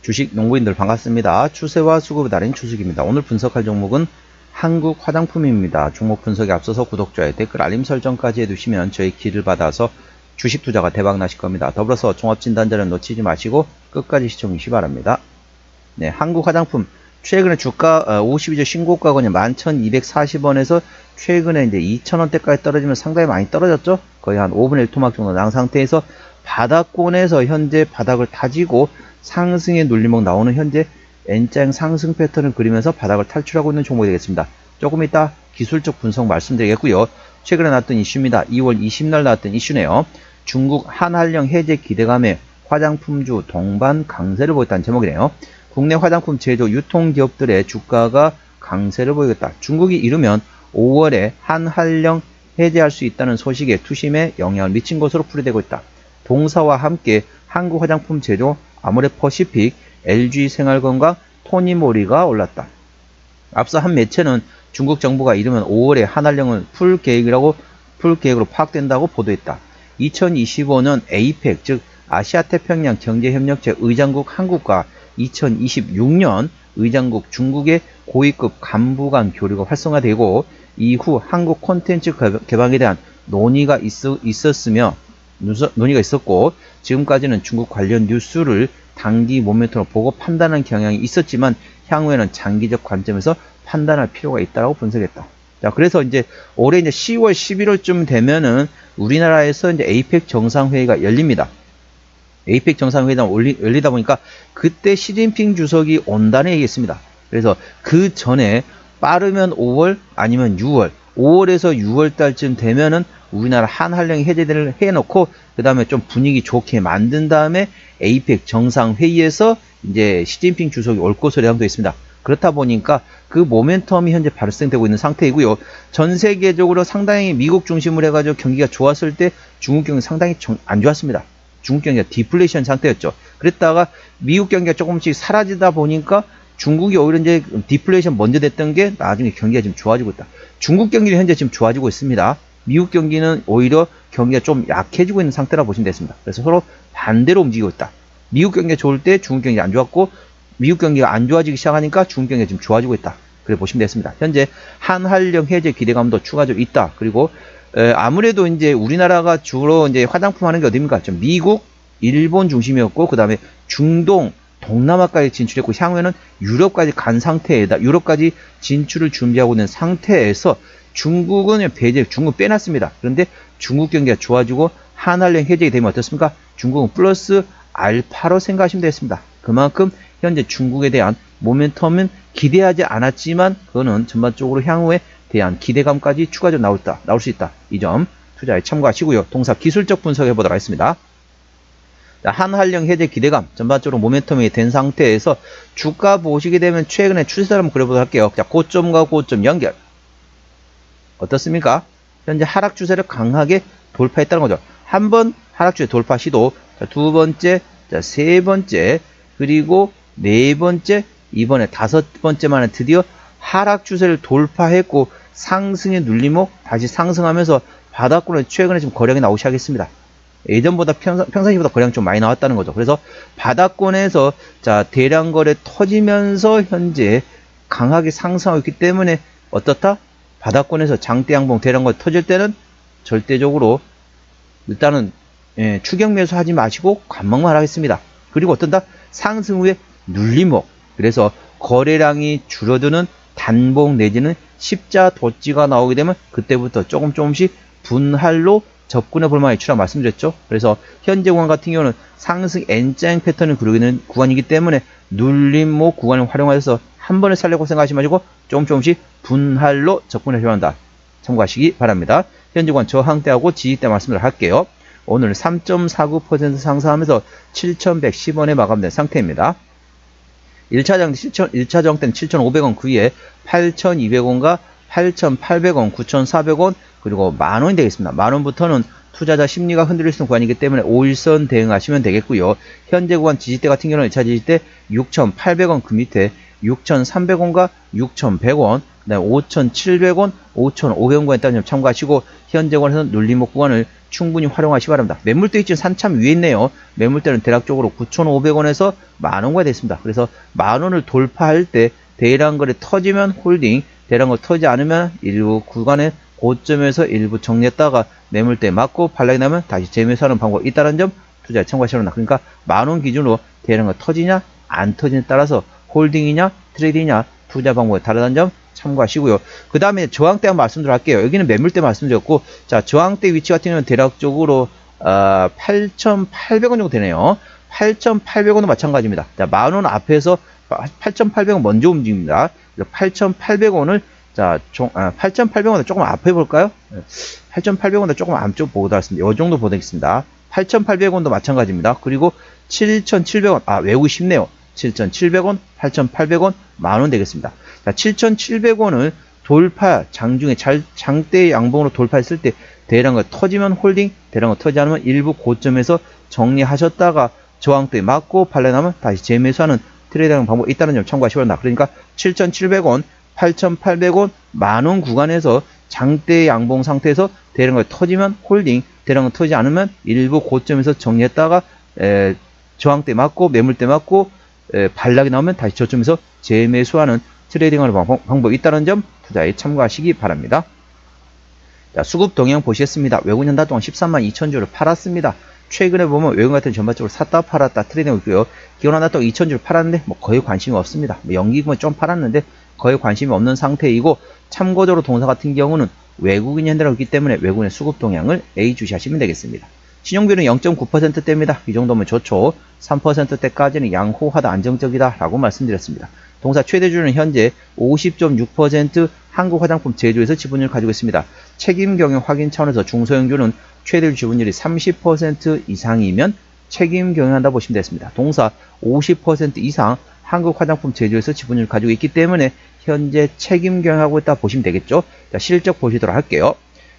주식 농부인들 반갑습니다. 추세와 수급의 달인 추석입니다. 오늘 분석할 종목은 한국 화장품입니다. 종목 분석에 앞서서 구독자의 댓글 알림 설정까지 해두시면 저희 길을 받아서 주식 투자가 대박 나실 겁니다. 더불어서 종합진단자는 놓치지 마시고 끝까지 시청해 주시기 바랍니다. 네, 한국 화장품 최근에 주가 52주 신고가가 11,240원에서 최근에 이제 2,000원대까지 떨어지면 상당히 많이 떨어졌죠. 거의 한 5분의 1 토막 정도 난 상태에서 바닥권에서 현재 바닥을 다지고 상승의 눌림목 나오는 현재 N자형 상승 패턴을 그리면서 바닥을 탈출하고 있는 종목이 되겠습니다. 조금 이따 기술적 분석 말씀드리겠고요. 최근에 나왔던 이슈입니다. 2월 20일 나왔던 이슈네요. 중국 한한령 해제 기대감에 화장품주 동반 강세를 보였다는 제목이네요. 국내 화장품 제조 유통기업들의 주가가 강세를 보이겠다. 중국이 이르면 5월에 한한령 해제할 수 있다는 소식에 투심에 영향을 미친 것으로 풀이되고 있다. 동사와 함께 한국 화장품 제조 아모레퍼시픽, LG생활건강, 토니모리가 올랐다. 앞서 한 매체는 중국 정부가 이르면 5월에 한한령은 풀 계획으로 파악된다고 보도했다. 2025년 APEC 즉 아시아태평양 경제협력체 의장국 한국과 2026년 의장국 중국의 고위급 간부 간 교류가 활성화되고 이후 한국 콘텐츠 개방에 대한 논의가 있었고 지금까지는 중국 관련 뉴스를 단기 모멘텀으로 보고 판단하는 경향이 있었지만 향후에는 장기적 관점에서 판단할 필요가 있다고 분석했다. 자, 그래서 이제 올해 이제 10월, 11월쯤 되면은 우리나라에서 이제 APEC 정상회의가 열립니다. APEC 정상회의가 열리다 보니까 그때 시진핑 주석이 온다는 얘기했습니다. 그래서 그 전에 빠르면 5월 아니면 6월, 5월에서 6월 달쯤 되면은 우리나라 한한령이 해제를 해놓고 그 다음에 좀 분위기 좋게 만든 다음에 APEC 정상회의에서 이제 시진핑 주석이 올 것으로 예상되어 있습니다. 그렇다 보니까 그 모멘텀이 현재 발생되고 있는 상태이고요. 전 세계적으로 상당히 미국 중심으로 해가지고 경기가 좋았을 때 중국 경기 상당히 안 좋았습니다. 중국 경기가 디플레이션 상태였죠. 그랬다가 미국 경기가 조금씩 사라지다 보니까 중국이 오히려 이제 디플레이션 먼저 됐던 게 나중에 경기가 지금 좋아지고 있다. 중국 경기는 현재 지금 좋아지고 있습니다. 미국 경기는 오히려 경기가 좀 약해지고 있는 상태라 보시면 되겠습니다. 그래서 서로 반대로 움직이고 있다. 미국 경기가 좋을 때 중국 경기가 안 좋았고 미국 경기가 안 좋아지기 시작하니까 중국 경기가 지금 좋아지고 있다. 그래 보시면 되겠습니다. 현재 한한령 해제 기대감도 추가적으로 있다. 그리고 아무래도 이제 우리나라가 주로 이제 화장품 하는 게 어디입니까? 좀 미국, 일본 중심이었고 그 다음에 중동, 동남아까지 진출했고 향후에는 유럽까지 간 상태에다 유럽까지 진출을 준비하고 있는 상태에서 중국은 중국 빼놨습니다. 그런데 중국 경기가 좋아지고 한한령 해제가 되면 어떻습니까? 중국은 플러스 알파로 생각하시면 되겠습니다. 그만큼 현재 중국에 대한 모멘텀은 기대하지 않았지만 그거는 전반적으로 향후에 대한 기대감까지 추가적으로 나올 수 있다. 이 점 투자에 참고하시고요. 동사 기술적 분석해 보도록 하겠습니다. 자, 한한령 해제 기대감 전반적으로 모멘텀이 된 상태에서 주가 보시게 되면 최근에 추세를 한번 그려보도록 할게요. 자, 고점과 고점 연결 어떻습니까? 현재 하락 추세를 강하게 돌파했다는 거죠. 한 번 하락 추세 돌파 시도, 자, 두 번째, 자, 세 번째, 그리고 네 번째, 이번에 다섯 번째 만에 드디어 하락 추세를 돌파했고 상승의 눌림목 다시 상승하면서 바닥권에 최근에 지금 거량이 나오기 시작했습니다. 예전보다 평상시보다 거량이 좀 많이 나왔다는 거죠. 그래서 바닥권에서 자 대량 거래 터지면서 현재 강하게 상승하고 있기 때문에 어떻다? 바닥권에서 장대 양봉 대량 거래 터질 때는 절대적으로 일단은 추격 매수하지 마시고 관망만 하겠습니다. 그리고 어떤다? 상승 후에 눌림목 그래서 거래량이 줄어드는 단봉 내지는 십자 도지가 나오게 되면 그때부터 조금씩 분할로 접근해 볼 만한 이슈라 말씀드렸죠. 그래서 현재 구간 같은 경우는 상승 N자형 패턴을 그리고 있는 구간이기 때문에 눌림목 구간을 활용해서 한 번에 살려고 생각하지 마시고 조금씩 분할로 접근해 줘야 한다. 참고하시기 바랍니다. 현재 구간 저항대하고 지지대 말씀을 할게요. 오늘 3.49% 상승하면서 7,110원에 마감된 상태입니다. 1차 저항대는 7,500원 그 위에 8,200원과 8,800원, 9,400원 그리고 만원이 되겠습니다. 만원부터는 투자자 심리가 흔들릴 수 있는 구간이기 때문에 5일선 대응하시면 되겠고요. 현재 구간 지지대 같은 경우는 1차 지지대 6,800원 그 밑에 6,300원과 6,100원, 그다음에 5,700원, 5,500원에 따른 점 참고하시고 현재 권에서는 눌림목 구간을 충분히 활용하시기 바랍니다. 매물대 위치는 한참 위에 있네요. 매물대는 대략적으로 9,500원에서 만원가 됐습니다. 그래서 만원을 돌파할 때 대량 거래 터지면 홀딩, 대량 거래 터지지 않으면 일부 구간에 고점에서 일부 정리했다가 매물대 맞고 반락이 나면 다시 재매수하는 방법이 있다는 점 투자에 참고하시기 바랍니다. 그러니까 만원 기준으로 대량 거래 터지냐 안 터지냐에 따라서 홀딩이냐 트레이딩이냐 투자 방법이 다르다는 점 참고하시고요. 그 다음에 저항대 한번 말씀드릴게요. 여기는 매물대 말씀드렸고, 자, 저항대 위치 같은 경우는 대략적으로 8,800원 정도 되네요. 8,800원도 마찬가지입니다. 자, 만원 앞에서 8,800원 먼저 움직입니다. 8,800원을 자, 8,800원을 조금 앞에 볼까요? 8,800원을 조금 안쪽 보도록 하겠습니다. 이 정도 보겠습니다. 8,800원도 마찬가지입니다. 그리고 7,700원, 외우기 쉽네요. 7,700원, 8,800원, 만원 되겠습니다. 자, 7,700원을 돌파, 장중에 장대 양봉으로 돌파했을 때 대량거 터지면 홀딩, 대량거 터지지 않으면 일부 고점에서 정리하셨다가 저항대에 맞고 반락하면 다시 재매수하는 트레이딩 방법이 있다는 점 참고하시기 바랍니다. 그러니까 7,700원, 8,800원, 만원 구간에서 장대 양봉 상태에서 대량거 터지면 홀딩, 대량거 터지지 않으면 일부 고점에서 정리했다가 저항대 맞고 매물대 맞고 반락이 나오면 다시 저점에서 재매수하는 트레이딩하는 방법이 있다는 점 투자에 참고하시기 바랍니다. 자, 수급 동향 보시겠습니다. 외국인 한 달 동안 13만 2천 주를 팔았습니다. 최근에 보면 외국인 같은 전반적으로 샀다 팔았다 트레이딩하고 있고요. 기존 한 달 동안 2천 주를 팔았는데 거의 관심이 없습니다. 연기금은 좀 팔았는데 거의 관심이 없는 상태이고, 참고적으로 동사 같은 경우는 외국인이 현대라고 있기 때문에 외국인의 수급 동향을 A 주시하시면 되겠습니다. 신용비율은 0.9%대입니다. 이 정도면 좋죠. 3%대까지는 양호하다 안정적이다 라고 말씀드렸습니다. 동사 최대주주는 현재 50.6% 한국 화장품 제조에서 지분율을 가지고 있습니다. 책임 경영 확인 차원에서 중소형주는 최대주 지분율이 30% 이상이면 책임 경영한다 보시면 되겠습니다. 동사 50% 이상 한국 화장품 제조에서 지분율을 가지고 있기 때문에 현재 책임 경영하고 있다 보시면 되겠죠. 자, 실적 보시도록 할게요.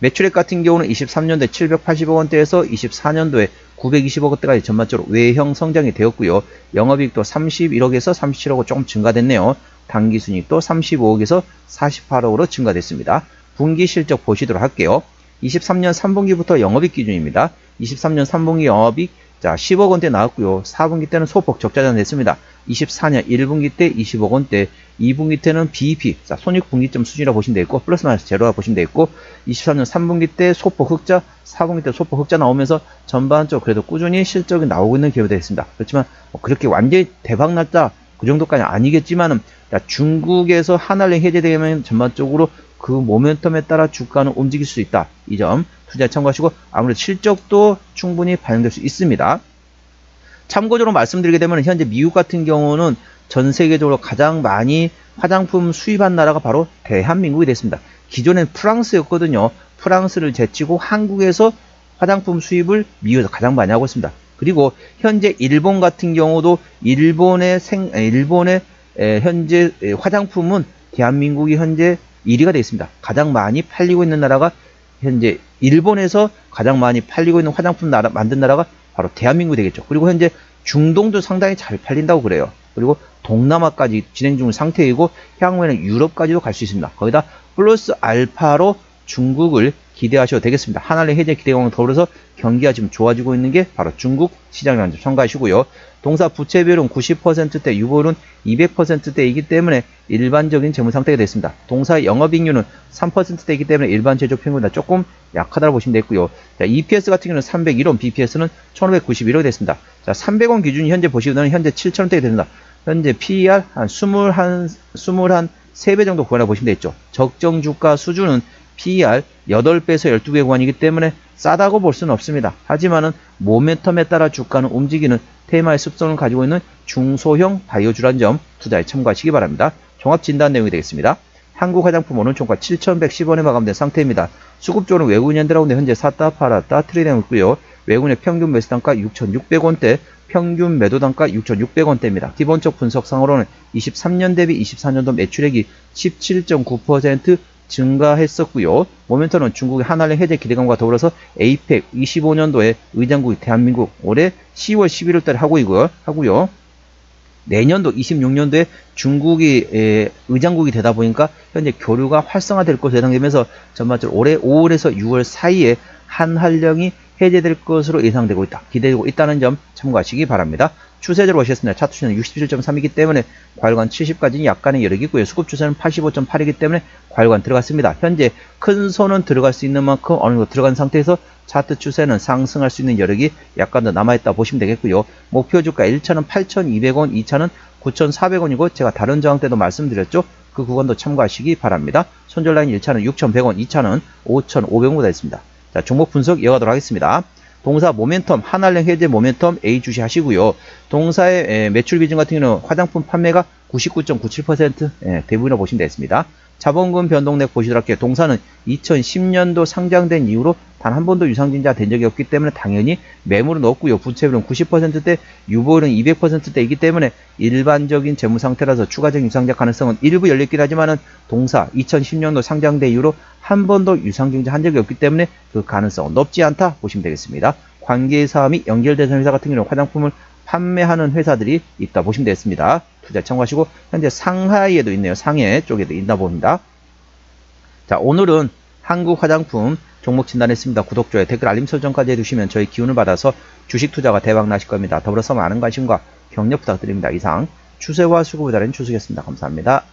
매출액 같은 경우는 23년도에 780억 원대에서 24년도에 920억 원대까지 전반적으로 외형 성장이 되었고요. 영업이익도 31억에서 37억으로 조금 증가됐네요. 당기순이익도 35억에서 48억으로 증가됐습니다. 분기 실적 보시도록 할게요. 23년 3분기부터 영업이익 기준입니다. 23년 3분기 영업이익 10억 원대 나왔고요. 4분기 때는 소폭 적자전 됐습니다. 24년 1분기 때 20억 원대, 2분기 때는 BEP, 손익분기점 수준이라고 보시면 되겠고, 플러스 마이너스 제로라고 보시면 되겠고, 23년 3분기 때 소폭 흑자, 4분기 때 소폭 흑자 나오면서 전반적으로 그래도 꾸준히 실적이 나오고 있는 기업이 되겠습니다. 그렇지만 그렇게 완전히 대박 났다 그 정도까지 아니겠지만은, 중국에서 한알령 해제되면 전반적으로 그 모멘텀에 따라 주가는 움직일 수 있다. 이 점 투자에 참고하시고, 아무래도 실적도 충분히 반영될 수 있습니다. 참고적으로 말씀드리게 되면 현재 미국 같은 경우는 전 세계적으로 가장 많이 화장품 수입한 나라가 바로 대한민국이 됐습니다. 기존엔 프랑스였거든요. 프랑스를 제치고 한국에서 화장품 수입을 미국에서 가장 많이 하고 있습니다. 그리고 현재 일본 같은 경우도 일본의 현재 화장품은 대한민국이 현재 1위가 되어 있습니다. 가장 많이 팔리고 있는 나라가 현재 일본에서 가장 많이 팔리고 있는 화장품 만든 나라가 바로 대한민국이 되겠죠. 그리고 현재 중동도 상당히 잘 팔린다고 그래요. 그리고 동남아까지 진행 중인 상태이고, 향후에는 유럽까지도 갈 수 있습니다. 거기다 플러스 알파로 중국을 기대하셔도 되겠습니다. 한알령 해제 기대감과 더불어서 경기가 지금 좋아지고 있는 게 바로 중국 시장이라는 점 참고하시고요. 동사 부채 비율은 90%대, 유보율은 200%대이기 때문에 일반적인 재무 상태가 됐습니다. 동사 영업이익률은 3%대이기 때문에 일반 제조 평균보다 조금 약하다고 보시면 되고요. 자, EPS 같은 경우는 301원, BPS는 1591원이 됐습니다. 자, 300원 기준이 현재 보시면 현재 7,000원대가 됩니다. 현재 PER 한 23배 정도 구간이라고 보시면 되겠죠. 적정 주가 수준은 PER 8배에서 12배 구간이기 때문에 싸다고 볼 수는 없습니다. 하지만은 모멘텀에 따라 주가는 움직이는 테마의 습성을 가지고 있는 중소형 바이오주라는 점 투자에 참고하시기 바랍니다. 종합 진단 내용이 되겠습니다. 한국 화장품 오른총가 7,110원에 마감된 상태입니다. 수급적으로는 외국인 현대라고 현재 샀다 팔았다 트레이딩하고 있고요. 외국인의 평균 매수 단가 6,600원대, 평균 매도 단가 6,600원대입니다. 기본적 분석상으로는 23년 대비 24년도 매출액이 17.9% 증가했었고요. 모멘텀은 중국의 한알령 해제 기대감과 더불어서 APEC 25년도에 의장국이 대한민국 올해 10월 11월 달에 하고요. 내년도 26년도에 중국이 의장국이 되다 보니까 현재 교류가 활성화될 것으로 예상되면서 전반적으로 올해 5월에서 6월 사이에 한한령이 해제될 것으로 예상되고 있다. 기대되고 있다는 점 참고하시기 바랍니다. 추세적으로 보셨습니다. 차트 추세는 67.3이기 때문에 과열관 70까지는 약간의 여력이 있고요. 수급 추세는 85.8이기 때문에 과열관 들어갔습니다. 현재 큰 손은 들어갈 수 있는 만큼 어느 정도 들어간 상태에서 차트 추세는 상승할 수 있는 여력이 약간 더 남아있다 보시면 되겠고요. 목표 주가 1차는 8,200원, 2차는 9,400원이고 제가 다른 저항 때도 말씀드렸죠. 그 구간도 참고하시기 바랍니다. 손절 라인 1차는 6,100원, 2차는 5,500원보다 있습니다. 자, 종목 분석 이어가도록 하겠습니다. 동사 모멘텀, 한한령 해제 모멘텀 A 주시하시고요. 동사의 매출 비중 같은 경우는 화장품 판매가 99.97% 대부분이라고 보시면 되겠습니다. 자본금 변동액 보시도록 할게요. 동사는 2010년도 상장된 이후로 단 한 번도 유상증자 된 적이 없기 때문에 당연히 매물은 없고요. 부채율은 90%대, 유보율은 200%대이기 때문에 일반적인 재무 상태라서 추가적인 유상증자 가능성은 일부 열려있긴 하지만은 동사 2010년도 상장된 이후로 한 번도 유상증자 한 적이 없기 때문에 그 가능성은 높지 않다 보시면 되겠습니다. 관계사업이 연결되는 회사 같은 경우는 화장품을 판매하는 회사들이 있다 보시면 되겠습니다. 투자 참고하시고 현재 상하이에도 있네요. 상해 쪽에도 있나 봅니다. 자, 오늘은 한국 화장품 종목 진단했습니다. 구독, 좋아요, 댓글, 알림 설정까지 해주시면 저희 기운을 받아서 주식 투자가 대박 나실 겁니다. 더불어서 많은 관심과 격려 부탁드립니다. 이상 추세와 수급을 다른 추석이었습니다. 감사합니다.